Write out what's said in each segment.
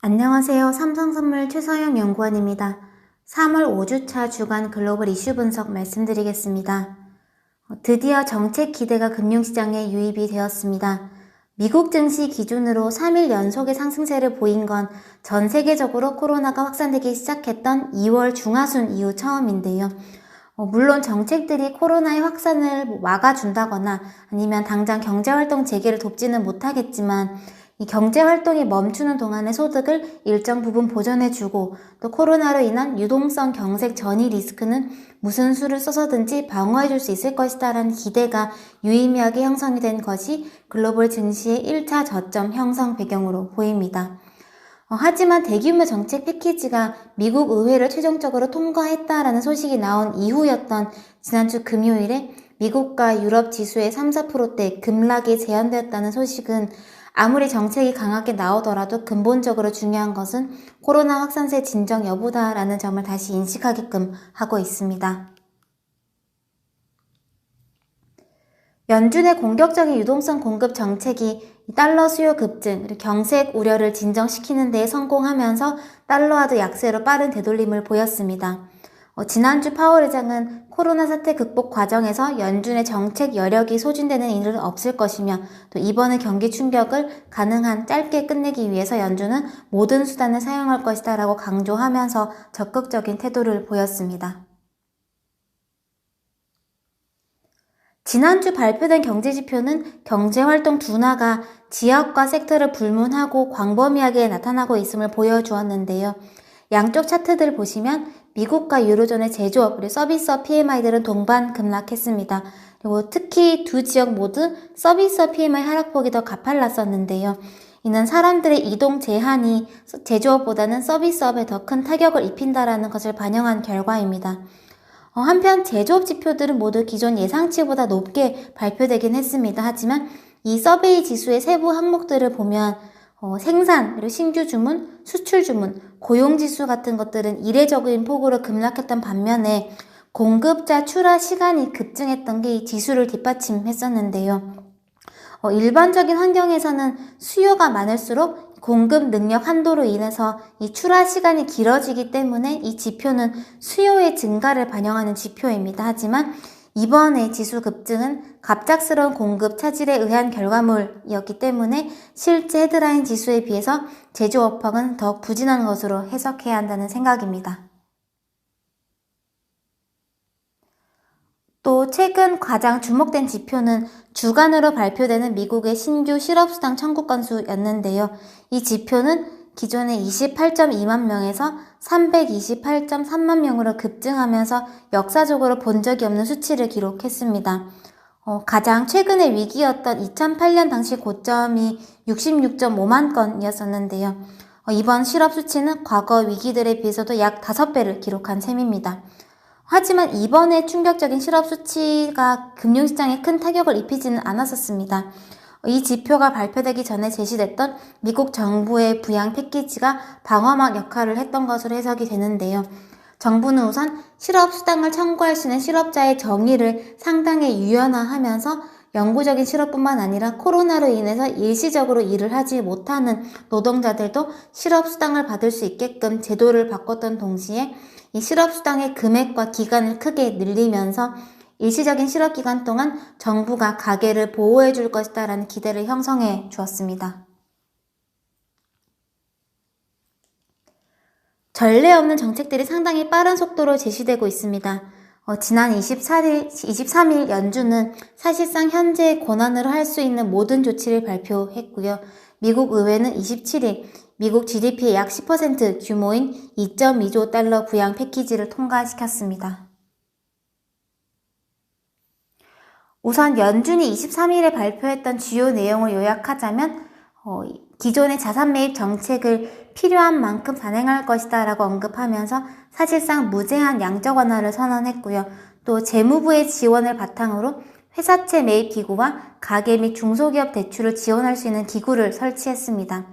안녕하세요. 삼성선물 최서영 연구원입니다. 3월 5주차 주간 글로벌 이슈 분석 말씀드리겠습니다. 드디어 정책 기대가 금융시장에 유입이 되었습니다. 미국 증시 기준으로 3일 연속의 상승세를 보인 건 전 세계적으로 코로나가 확산되기 시작했던 2월 중하순 이후 처음인데요. 물론 정책들이 코로나의 확산을 막아준다거나 아니면 당장 경제활동 재개를 돕지는 못하겠지만 이 경제활동이 멈추는 동안의 소득을 일정 부분 보전해주고 또 코로나로 인한 유동성 경색 전이 리스크는 무슨 수를 써서든지 방어해줄 수 있을 것이다 라는 기대가 유의미하게 형성이 된 것이 글로벌 증시의 1차 저점 형성 배경으로 보입니다. 하지만 대규모 정책 패키지가 미국 의회를 최종적으로 통과했다라는 소식이 나온 이후였던 지난주 금요일에 미국과 유럽 지수의 3, 4%대 급락이 제한되었다는 소식은 아무리 정책이 강하게 나오더라도 근본적으로 중요한 것은 코로나 확산세 진정 여부다라는 점을 다시 인식하게끔 하고 있습니다. 연준의 공격적인 유동성 공급 정책이 달러 수요 급증, 그리고 경색 우려를 진정시키는 데 성공하면서 달러화도 약세로 빠른 되돌림을 보였습니다. 지난주 파월 의장은 코로나 사태 극복 과정에서 연준의 정책 여력이 소진되는 일은 없을 것이며 또 이번의 경기 충격을 가능한 짧게 끝내기 위해서 연준은 모든 수단을 사용할 것이다 라고 강조하면서 적극적인 태도를 보였습니다. 지난주 발표된 경제지표는 경제활동 둔화가 지역과 섹터를 불문하고 광범위하게 나타나고 있음을 보여주었는데요. 양쪽 차트들 보시면 미국과 유로존의 제조업 그리고 서비스업 PMI들은 동반 급락했습니다. 그리고 특히 두 지역 모두 서비스업 PMI 하락폭이 더 가팔랐었는데요. 이는 사람들의 이동 제한이 제조업보다는 서비스업에 더 큰 타격을 입힌다라는 것을 반영한 결과입니다. 한편 제조업 지표들은 모두 기존 예상치보다 높게 발표되긴 했습니다. 하지만 이 서베이 지수의 세부 항목들을 보면 생산, 그리고 신규 주문, 수출 주문, 고용지수 같은 것들은 이례적인 폭으로 급락했던 반면에 공급자 출하 시간이 급증했던 게 이 지수를 뒷받침했었는데요. 일반적인 환경에서는 수요가 많을수록 공급 능력 한도로 인해서 이 출하 시간이 길어지기 때문에 이 지표는 수요의 증가를 반영하는 지표입니다. 하지만 이번의 지수 급증은 갑작스러운 공급 차질에 의한 결과물이었기 때문에 실제 헤드라인 지수에 비해서 제조업황은 더 부진한 것으로 해석해야 한다는 생각입니다. 또 최근 가장 주목된 지표는 주간으로 발표되는 미국의 신규 실업수당 청구 건수였는데요. 이 지표는 기존의 28.2만 명에서 328.3만 명으로 급증하면서 역사적으로 본 적이 없는 수치를 기록했습니다. 가장 최근의 위기였던 2008년 당시 고점이 66.5만 건이었었는데요. 이번 실업 수치는 과거 위기들에 비해서도 약 5배를 기록한 셈입니다. 하지만 이번에 충격적인 실업 수치가 금융시장에 큰 타격을 입히지는 않았었습니다. 이 지표가 발표되기 전에 제시됐던 미국 정부의 부양 패키지가 방어막 역할을 했던 것으로 해석이 되는데요. 정부는 우선 실업수당을 청구할 수 있는 실업자의 정의를 상당히 유연화하면서 영구적인 실업뿐만 아니라 코로나로 인해서 일시적으로 일을 하지 못하는 노동자들도 실업수당을 받을 수 있게끔 제도를 바꿨던 동시에 이 실업수당의 금액과 기간을 크게 늘리면서 일시적인 실업기간 동안 정부가 가계를 보호해 줄 것이다 라는 기대를 형성해 주었습니다. 전례 없는 정책들이 상당히 빠른 속도로 제시되고 있습니다. 지난 23일 연준은 사실상 현재의 권한으로 할 수 있는 모든 조치를 발표했고요. 미국 의회는 27일 미국 GDP의 약 10% 규모인 2.2조 달러 부양 패키지를 통과시켰습니다. 우선 연준이 23일에 발표했던 주요 내용을 요약하자면 기존의 자산 매입 정책을 필요한 만큼 단행할 것이다 라고 언급하면서 사실상 무제한 양적 완화를 선언했고요. 또 재무부의 지원을 바탕으로 회사채 매입 기구와 가계 및 중소기업 대출을 지원할 수 있는 기구를 설치했습니다.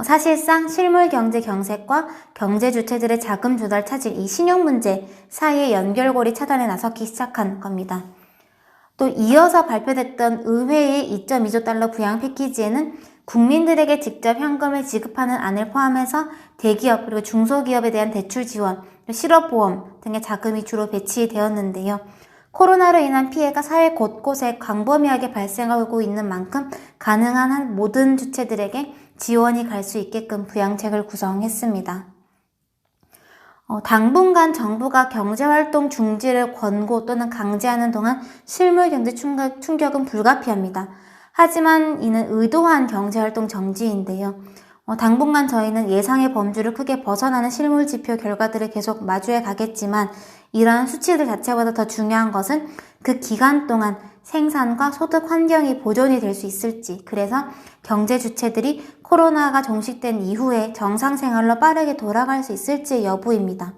사실상 실물 경제 경색과 경제 주체들의 자금 조달 차질, 이 신용 문제 사이의 연결고리 차단에 나서기 시작한 겁니다. 또 이어서 발표됐던 의회의 2.2조 달러 부양 패키지에는 국민들에게 직접 현금을 지급하는 안을 포함해서 대기업 그리고 중소기업에 대한 대출 지원, 실업보험 등의 자금이 주로 배치되었는데요. 코로나로 인한 피해가 사회 곳곳에 광범위하게 발생하고 있는 만큼 가능한 한 모든 주체들에게 지원이 갈 수 있게끔 부양책을 구성했습니다. 당분간 정부가 경제활동 중지를 권고 또는 강제하는 동안 실물 경제 충격은 불가피합니다. 하지만 이는 의도한 경제활동 정지인데요. 당분간 저희는 예상의 범주를 크게 벗어나는 실물 지표 결과들을 계속 마주해 가겠지만 이러한 수치들 자체보다 더 중요한 것은 그 기간 동안 생산과 소득 환경이 보존이 될 수 있을지, 그래서 경제 주체들이 코로나가 종식된 이후에 정상 생활로 빠르게 돌아갈 수 있을지의 여부입니다.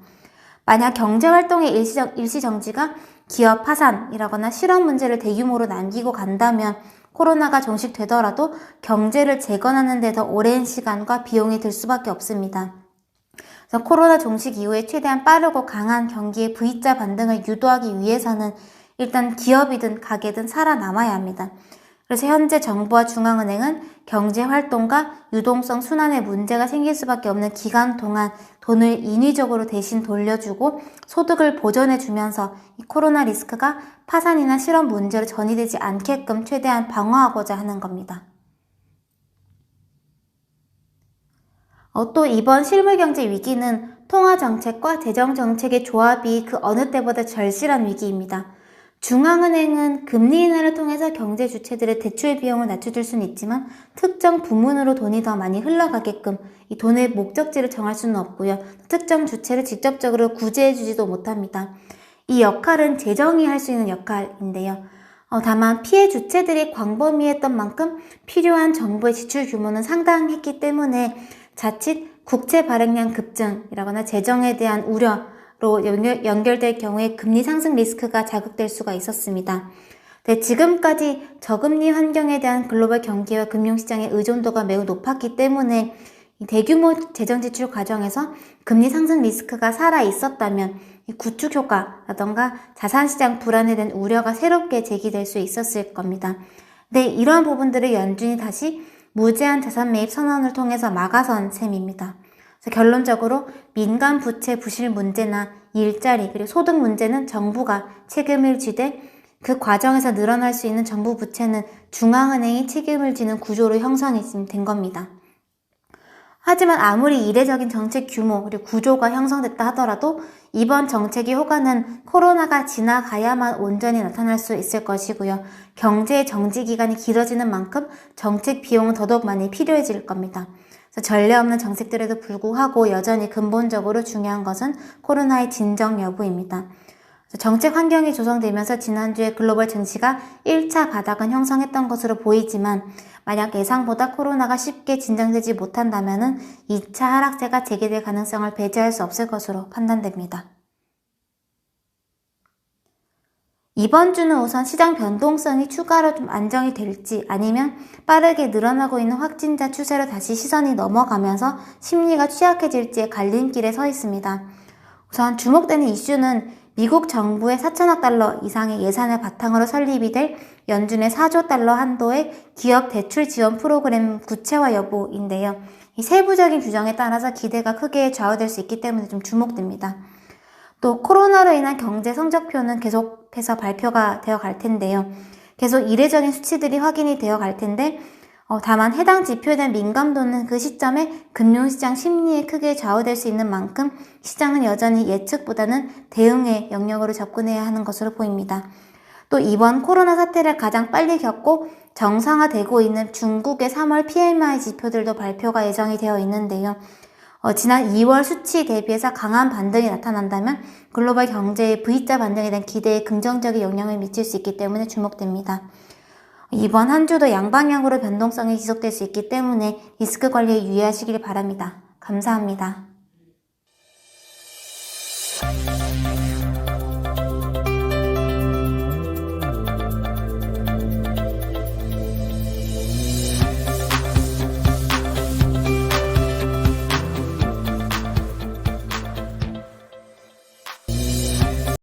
만약 경제활동의 일시 정지가 기업 파산이라거나 실업 문제를 대규모로 남기고 간다면 코로나가 종식되더라도 경제를 재건하는 데 더 오랜 시간과 비용이 들 수밖에 없습니다. 그래서 코로나 종식 이후에 최대한 빠르고 강한 경기의 V자 반등을 유도하기 위해서는 일단 기업이든 가게든 살아남아야 합니다. 그래서 현재 정부와 중앙은행은 경제활동과 유동성 순환에 문제가 생길 수밖에 없는 기간 동안 돈을 인위적으로 대신 돌려주고 소득을 보전해주면서 이 코로나 리스크가 파산이나 실업 문제로 전이되지 않게끔 최대한 방어하고자 하는 겁니다. 또 이번 실물경제 위기는 통화정책과 재정정책의 조합이 그 어느 때보다 절실한 위기입니다. 중앙은행은 금리 인하를 통해서 경제 주체들의 대출 비용을 낮춰줄 수는 있지만 특정 부문으로 돈이 더 많이 흘러가게끔 이 돈의 목적지를 정할 수는 없고요. 특정 주체를 직접적으로 구제해주지도 못합니다. 이 역할은 재정이 할 수 있는 역할인데요. 다만 피해 주체들이 광범위했던 만큼 필요한 정부의 지출 규모는 상당했기 때문에 자칫 국채 발행량 급증이라거나 재정에 대한 우려로 연결될 경우에 금리 상승 리스크가 자극될 수가 있었습니다. 네, 지금까지 저금리 환경에 대한 글로벌 경기와 금융시장의 의존도가 매우 높았기 때문에 대규모 재정 지출 과정에서 금리 상승 리스크가 살아 있었다면 구축 효과라던가 자산시장 불안에 대한 우려가 새롭게 제기될 수 있었을 겁니다. 네, 이러한 부분들을 연준이 다시 무제한 자산 매입 선언을 통해서 막아선 셈입니다. 그래서 결론적으로 민간 부채 부실 문제나 일자리 그리고 소득 문제는 정부가 책임을 지되 그 과정에서 늘어날 수 있는 정부 부채는 중앙은행이 책임을 지는 구조로 형성이 된 겁니다. 하지만 아무리 이례적인 정책 규모 그리고 구조가 형성됐다 하더라도 이번 정책의 효과는 코로나가 지나가야만 온전히 나타날 수 있을 것이고요. 경제의 정지 기간이 길어지는 만큼 정책 비용은 더더욱 많이 필요해질 겁니다. 그래서 전례 없는 정책들에도 불구하고 여전히 근본적으로 중요한 것은 코로나의 진정 여부입니다. 정책 환경이 조성되면서 지난주에 글로벌 증시가 1차 바닥은 형성했던 것으로 보이지만 만약 예상보다 코로나가 쉽게 진정되지 못한다면 2차 하락세가 재개될 가능성을 배제할 수 없을 것으로 판단됩니다. 이번 주는 우선 시장 변동성이 추가로 좀 안정이 될지 아니면 빠르게 늘어나고 있는 확진자 추세로 다시 시선이 넘어가면서 심리가 취약해질지의 갈림길에 서 있습니다. 우선 주목되는 이슈는 미국 정부의 4천억 달러 이상의 예산을 바탕으로 설립이 될 연준의 4조 달러 한도의 기업 대출 지원 프로그램 구체화 여부인데요. 이 세부적인 규정에 따라서 기대가 크게 좌우될 수 있기 때문에 좀 주목됩니다. 또 코로나로 인한 경제 성적표는 계속해서 발표가 되어 갈 텐데요. 계속 이례적인 수치들이 확인이 되어 갈 텐데 다만 해당 지표에 대한 민감도는 그 시점에 금융시장 심리에 크게 좌우될 수 있는 만큼 시장은 여전히 예측보다는 대응의 영역으로 접근해야 하는 것으로 보입니다. 또 이번 코로나 사태를 가장 빨리 겪고 정상화되고 있는 중국의 3월 PMI 지표들도 발표가 예정이 되어 있는데요. 지난 2월 수치 대비해서 강한 반등이 나타난다면 글로벌 경제의 V자 반등에 대한 기대에 긍정적인 영향을 미칠 수 있기 때문에 주목됩니다. 이번 한 주도 양방향으로 변동성이 지속될 수 있기 때문에 리스크 관리에 유의하시길 바랍니다. 감사합니다.